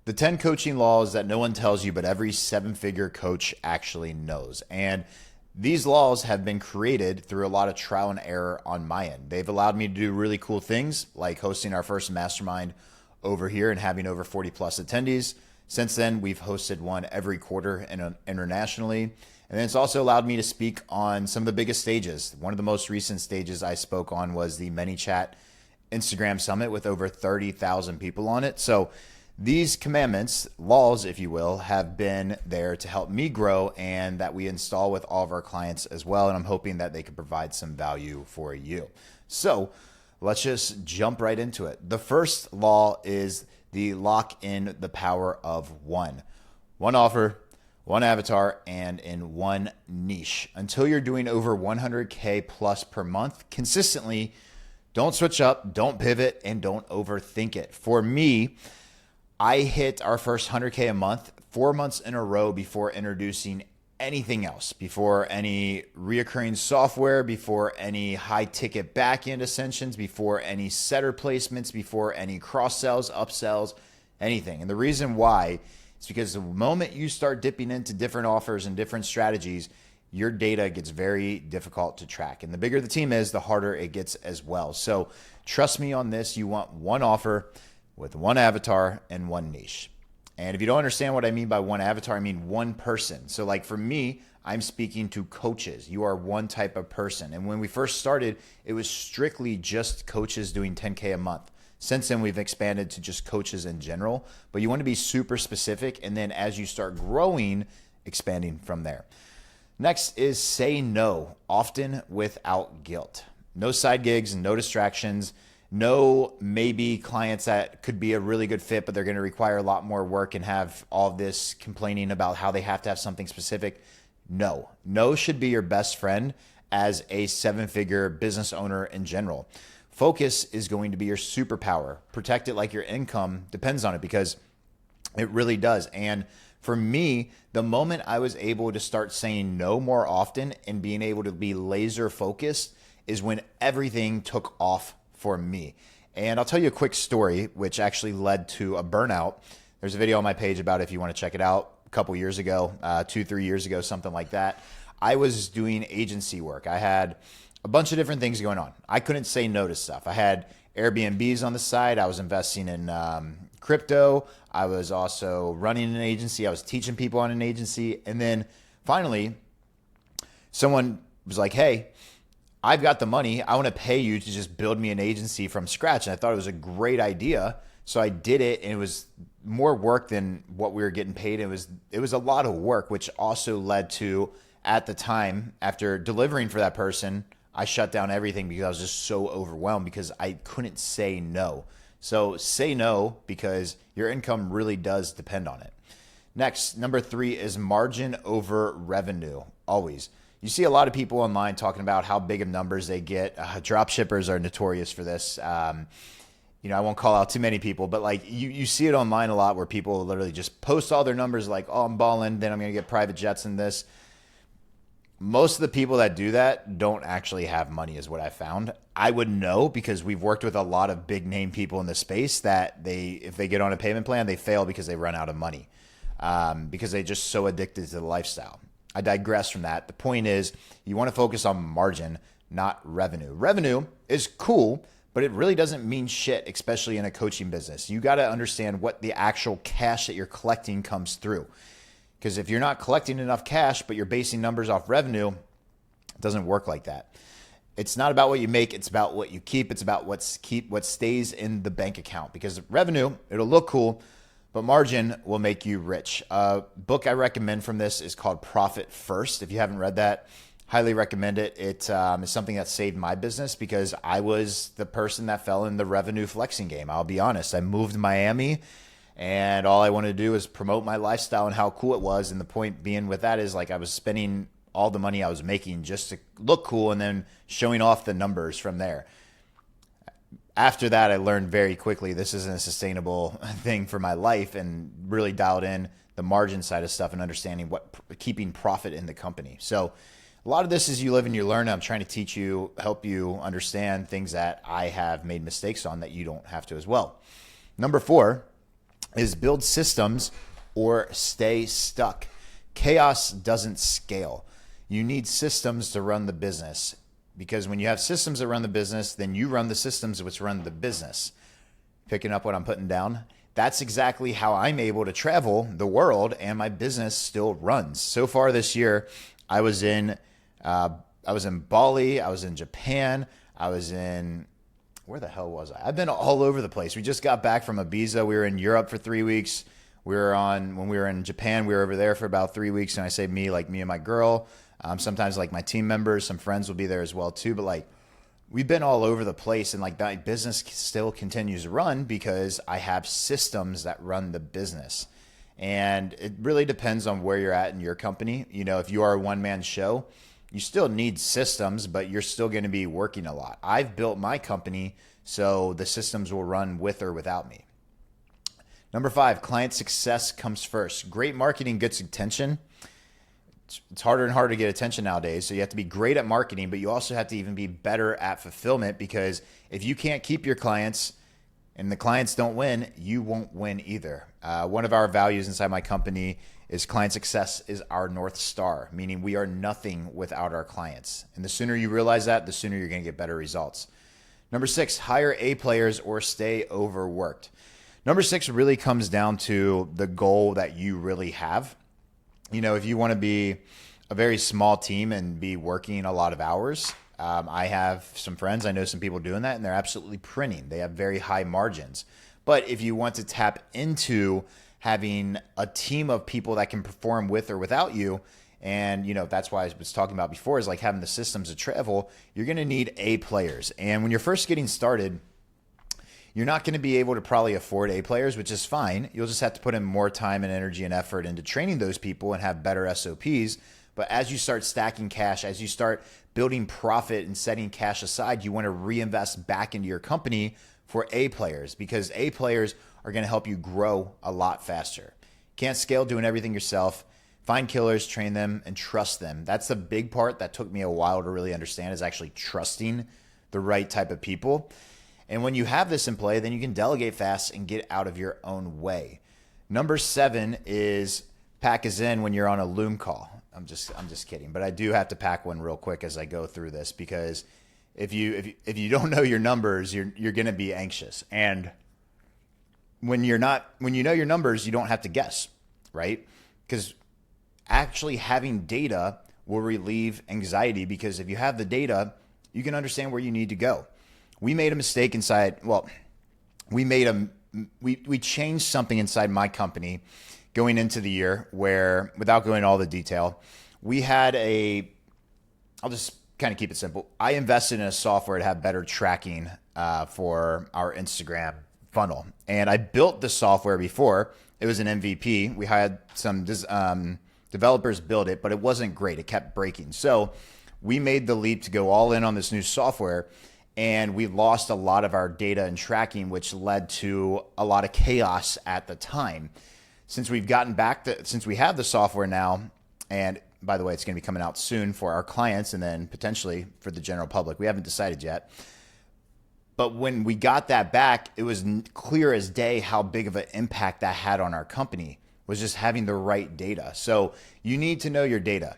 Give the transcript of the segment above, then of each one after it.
The 10 coaching laws that no one tells you, but every seven-figure coach actually knows. And these laws have been created through a lot of trial and error on my end. They've allowed me to do really cool things like hosting our first mastermind over here and having over 40 plus attendees. Since then, we've hosted one every quarter and internationally. And then it's also allowed me to speak on some of the biggest stages. One of the most recent stages I spoke on was the ManyChat Instagram Summit with over 30,000 people on it. So these commandments, laws, if you will, have been there to help me grow and that we install with all of our clients as well. And I'm hoping that they can provide some value for you. So let's just jump right into it. The first law is the lock in the power of one. One offer, one avatar, and in one niche. Until you're doing over 100K plus per month consistently, don't switch up, don't pivot, and don't overthink it. For me, I hit our first 100K a month 4 months in a row before introducing anything else, before any reoccurring software, before any high ticket backend ascensions, before any setter placements, before any cross sells, upsells, anything. And the reason why is because the moment you start dipping into different offers and different strategies, your data gets very difficult to track. And the bigger the team is, the harder it gets as well. So trust me on this. You want one offer with one avatar and one niche. And if you don't understand what I mean by one avatar, I mean one person. So like for me, I'm speaking to coaches. You are one type of person. And when we first started, it was strictly just coaches doing 10K a month. Since then, we've expanded to just coaches in general, but you want to be super specific. And then as you start growing, expanding from there. Next is say no, often without guilt. No side gigs, no distractions. No, maybe clients that could be a really good fit, but they're going to require a lot more work and have all of this complaining about how they have to have something specific. No, no should be your best friend as a seven-figure business owner in general. Focus is going to be your superpower. Protect it like your income depends on it because it really does. And for me, the moment I was able to start saying no more often and being able to be laser focused is when everything took off for me. And I'll tell you a quick story, which actually led to a burnout. There's a video on my page about it if you want to check it out. A couple years ago, 2-3 years ago, something like that. I was doing agency work. I had a bunch of different things going on. I couldn't say no to stuff. I had Airbnbs on the side. I was investing in crypto. I was also running an agency. I was teaching people on an agency. And then finally, someone was like, hey, I've got the money. I want to pay you to just build me an agency from scratch. And I thought it was a great idea. So I did it, and it was more work than what we were getting paid. It was a lot of work, which also led to, at the time, after delivering for that person, I shut down everything because I was just so overwhelmed because I couldn't say no. So say no because your income really does depend on it. Next, number 3 is margin over revenue, always. You see a lot of people online talking about how big of numbers they get. Drop shippers are notorious for this. I won't call out too many people, but like you see it online a lot where people literally just post all their numbers like, oh, I'm balling, then I'm going to get private jets and this. Most of the people that do that don't actually have money is what I found. I would know because we've worked with a lot of big name people in the space that if they get on a payment plan, they fail because they run out of money because they're just so addicted to the lifestyle. I digress from that. The point is you want to focus on margin, not revenue. Revenue is cool, but it really doesn't mean shit, especially in a coaching business. You got to understand what the actual cash that you're collecting comes through. Because if you're not collecting enough cash, but you're basing numbers off revenue, it doesn't work like that. It's not about what you make. It's about what you keep. It's about what stays in the bank account. Because revenue, it'll look cool, but margin will make you rich. A book I recommend from this is called Profit First. If you haven't read that, highly recommend it. It is something that saved my business because I was the person that fell in the revenue flexing game. I'll be honest. I moved to Miami and all I wanted to do was promote my lifestyle and how cool it was. And the point being with that is like I was spending all the money I was making just to look cool and then showing off the numbers from there. After that, I learned very quickly this isn't a sustainable thing for my life and really dialed in the margin side of stuff and understanding what keeping profit in the company. So a lot of this is you live and you learn. I'm trying to teach you, help you understand things that I have made mistakes on that you don't have to as well. Number 4 is build systems or stay stuck. Chaos doesn't scale. You need systems to run the business, because when you have systems that run the business, then you run the systems which run the business. Picking up what I'm putting down? That's exactly how I'm able to travel the world and my business still runs. So far this year, I was in Bali, I was in Japan, I was in, where the hell was I? I've been all over the place. We just got back from Ibiza. We were in Europe for 3 weeks. When we were in Japan, we were over there for about 3 weeks. And I say me, like me and my girl. Sometimes like my team members, some friends will be there as well too. But like, we've been all over the place, and like my business still continues to run because I have systems that run the business. And it really depends on where you're at in your company. You know, if you are a one-man show, you still need systems, but you're still going to be working a lot. I've built my company so the systems will run with or without me. Number 5, client success comes first. Great marketing gets attention. It's harder and harder to get attention nowadays. So you have to be great at marketing, but you also have to even be better at fulfillment, because if you can't keep your clients and the clients don't win, you won't win either. One of our values inside my company is client success is our North Star, meaning we are nothing without our clients. And the sooner you realize that, the sooner you're going to get better results. Number 6, hire A players or stay overworked. Number 6 really comes down to the goal that you really have. You know, if you want to be a very small team and be working a lot of hours, I have some friends, I know some people doing that, and they're absolutely printing. They have very high margins. But if you want to tap into having a team of people that can perform with or without you, and you know, that's why I was talking about before, is like having the systems to travel, you're going to need A players. And when you're first getting started, you're not going to be able to probably afford A players, which is fine. You'll just have to put in more time and energy and effort into training those people and have better SOPs. But as you start stacking cash, as you start building profit and setting cash aside, you want to reinvest back into your company for A players, because A players are going to help you grow a lot faster. Can't scale doing everything yourself. Find killers, train them, and trust them. That's the big part that took me a while to really understand, is actually trusting the right type of people. And when you have this in play, then you can delegate fast and get out of your own way. Number 7 is pack a Zen when you're on a Loom call. I'm just kidding, but I do have to pack one real quick as I go through this, because if you don't know your numbers, you're going to be anxious. And when you know your numbers, you don't have to guess, right? Because actually having data will relieve anxiety, because if you have the data, you can understand where you need to go. We made a mistake we changed something inside my company going into the year, where, without going into all the detail, I'll just kind of keep it simple. I invested in a software to have better tracking for our Instagram funnel. And I built the software before. It was an MVP. We had some developers build it, but it wasn't great. It kept breaking. So we made the leap to go all in on this new software, and we lost a lot of our data and tracking, which led to a lot of chaos at the time. Since we have the software now, and by the way, it's going to be coming out soon for our clients and then potentially for the general public. We haven't decided yet. But when we got that back, it was clear as day how big of an impact that had on our company, was just having the right data. So you need to know your data.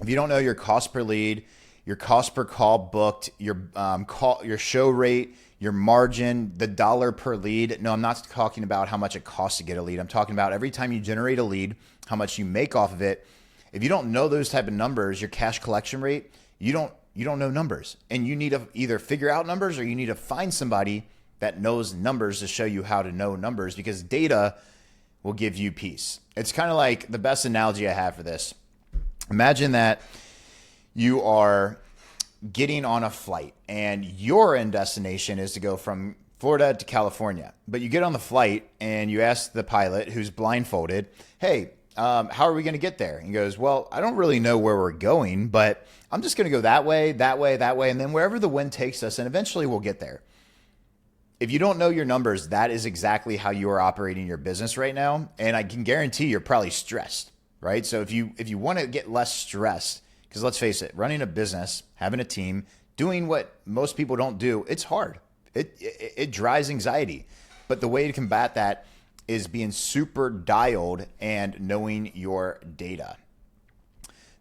If you don't know your cost per lead, your cost per call booked, your show rate, your margin, the dollar per lead. No, I'm not talking about how much it costs to get a lead. I'm talking about every time you generate a lead, how much you make off of it. If you don't know those type of numbers, your cash collection rate, you don't know numbers. And you need to either figure out numbers, or you need to find somebody that knows numbers to show you how to know numbers, because data will give you peace. It's kind of like, the best analogy I have for this. Imagine that you are getting on a flight and your end destination is to go from Florida to California. But you get on the flight and you ask the pilot, who's blindfolded, hey, how are we going to get there? And he goes, well, I don't really know where we're going, but I'm just going to go that way, that way, that way. And then wherever the wind takes us, and eventually we'll get there. If you don't know your numbers, that is exactly how you are operating your business right now. And I can guarantee you're probably stressed, right? So if you want to get less stressed, because let's face it, running a business, having a team, doing what most people don't do, it's hard. It drives anxiety. But the way to combat that is being super dialed and knowing your data.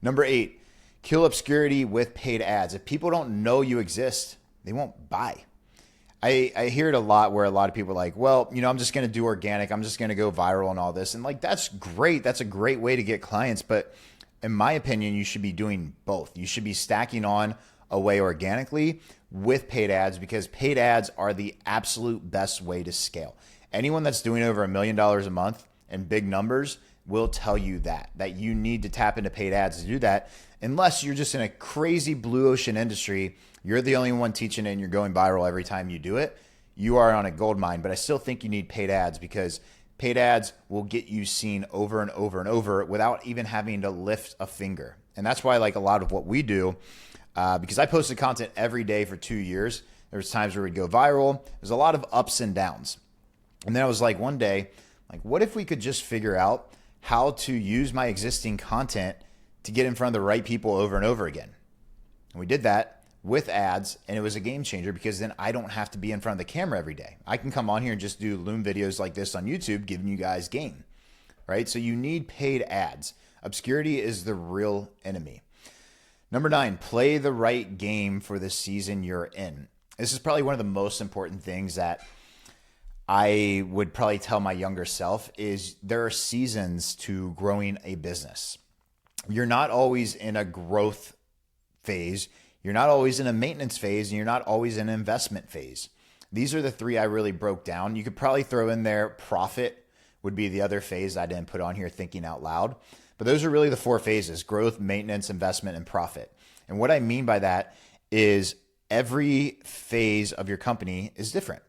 Number 8, kill obscurity with paid ads. If people don't know you exist, they won't buy. I hear it a lot where a lot of people are like, well, I'm just going to do organic. I'm just going to go viral and all this. And like, that's great. That's a great way to get clients. But in my opinion, you should be doing both. You should be stacking on away organically with paid ads, because paid ads are the absolute best way to scale. Anyone that's doing over $1 million a month and big numbers will tell you that you need to tap into paid ads to do that. Unless you're just in a crazy blue ocean industry, you're the only one teaching it and you're going viral every time you do it, you are on a gold mine. But I still think you need paid ads, because paid ads will get you seen over and over and over without even having to lift a finger. And that's why, like, a lot of what we do, because I posted content every day for 2 years, there was times where we'd go viral. There's a lot of ups and downs. And then I was like, one day, like, what if we could just figure out how to use my existing content to get in front of the right people over and over again? And we did that with ads, and it was a game changer, because then I don't have to be in front of the camera every day. I can come on here and just do Loom videos like this on YouTube, giving you guys game, right? So you need paid ads. Obscurity is the real enemy. Number 9, play the right game for the season you're in. This is probably one of the most important things that I would probably tell my younger self is there are seasons to growing a business. You're not always in a growth phase. You're not always in a maintenance phase, and you're not always in an investment phase. These are the 3 I really broke down. You could probably throw in there profit would be the other phase I didn't put on here, thinking out loud. But those are really the 4 phases: growth, maintenance, investment, and profit. And what I mean by that is every phase of your company is different,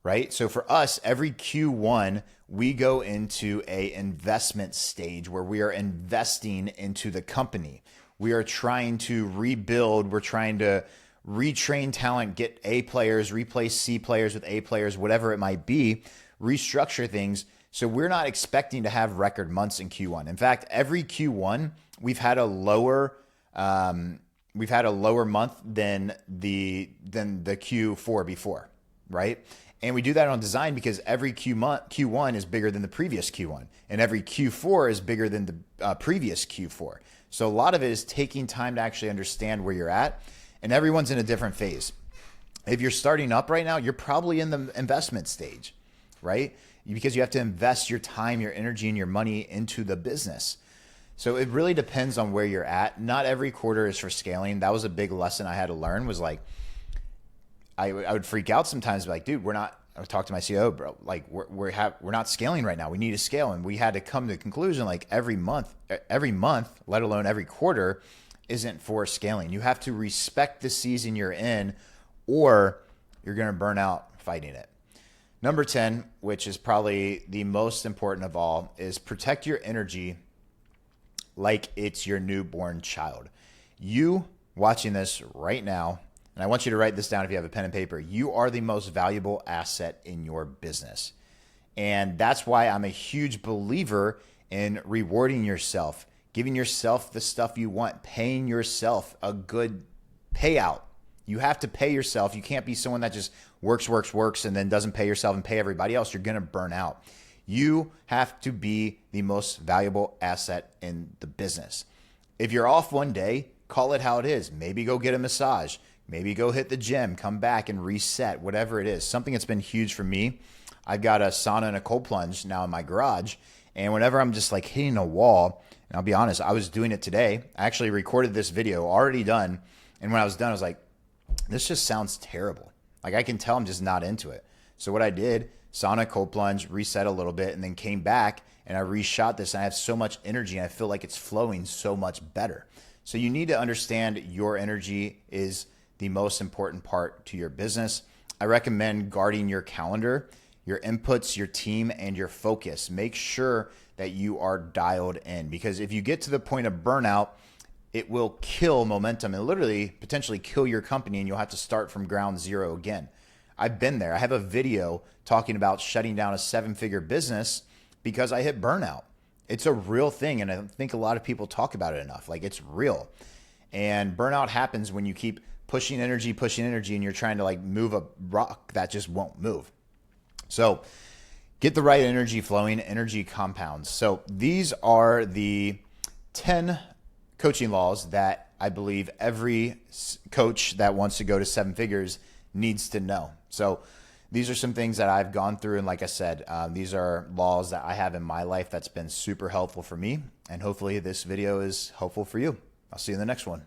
right? So for us, every Q1, we go into a investment stage where we are investing into the company. We are trying to rebuild. We're trying to retrain talent, get A players, replace C players with A players, whatever it might be, restructure things. So we're not expecting to have record months in Q1. In fact, every Q1 we've had a lower month than the Q4 before, right? And we do that on design because every Q1 is bigger than the previous Q1, and every Q4 is bigger than the previous Q4. So a lot of it is taking time to actually understand where you're at, and everyone's in a different phase. If you're starting up right now, you're probably in the investment stage, right? Because you have to invest your time, your energy, and your money into the business. So it really depends on where you're at. Not every quarter is for scaling. That was a big lesson I had to learn, was like, I would freak out sometimes, be like, dude, I would talk to my CEO, bro, like we're not scaling right now. We need to scale. And we had to come to the conclusion, like every month, let alone every quarter, isn't for scaling. You have to respect the season you're in, or you're going to burn out fighting it. Number 10, which is probably the most important of all, is protect your energy like it's your newborn child. You watching this right now, and I want you to write this down if you have a pen and paper, you are the most valuable asset in your business. And that's why I'm a huge believer in rewarding yourself, giving yourself the stuff you want, paying yourself a good payout. You have to pay yourself. You can't be someone that just works, and then doesn't pay yourself and pay everybody else. You're going to burn out. You have to be the most valuable asset in the business. If you're off one day, call it how it is. Maybe go get a massage. Maybe go hit the gym, come back and reset, whatever it is. Something that's been huge for me, I've got a sauna and a cold plunge now in my garage. And whenever I'm just like hitting a wall, and I'll be honest, I was doing it today. I actually recorded this video, already done. And when I was done, I was like, this just sounds terrible. Like, I can tell I'm just not into it. So what I did, sauna, cold plunge, reset a little bit, and then came back and I reshot this. And I have so much energy and I feel like it's flowing so much better. So you need to understand your energy is the most important part to your business. I recommend guarding your calendar, your inputs, your team, and your focus. Make sure that you are dialed in, because if you get to the point of burnout, it will kill momentum and literally potentially kill your company, and you'll have to start from ground zero again. I've been there. I have a video talking about shutting down a 7-figure business because I hit burnout. It's a real thing, and I don't think a lot of people talk about it enough. Like, it's real. And burnout happens when you keep pushing energy, and you're trying to like move a rock that just won't move. So Get the right energy flowing, energy compounds. So these are the 10 coaching laws that I believe every coach that wants to go to seven figures needs to know. So these are some things that I've gone through. And like I said, these are laws that I have in my life that's been super helpful for me. And hopefully this video is helpful for you. I'll see you in the next one.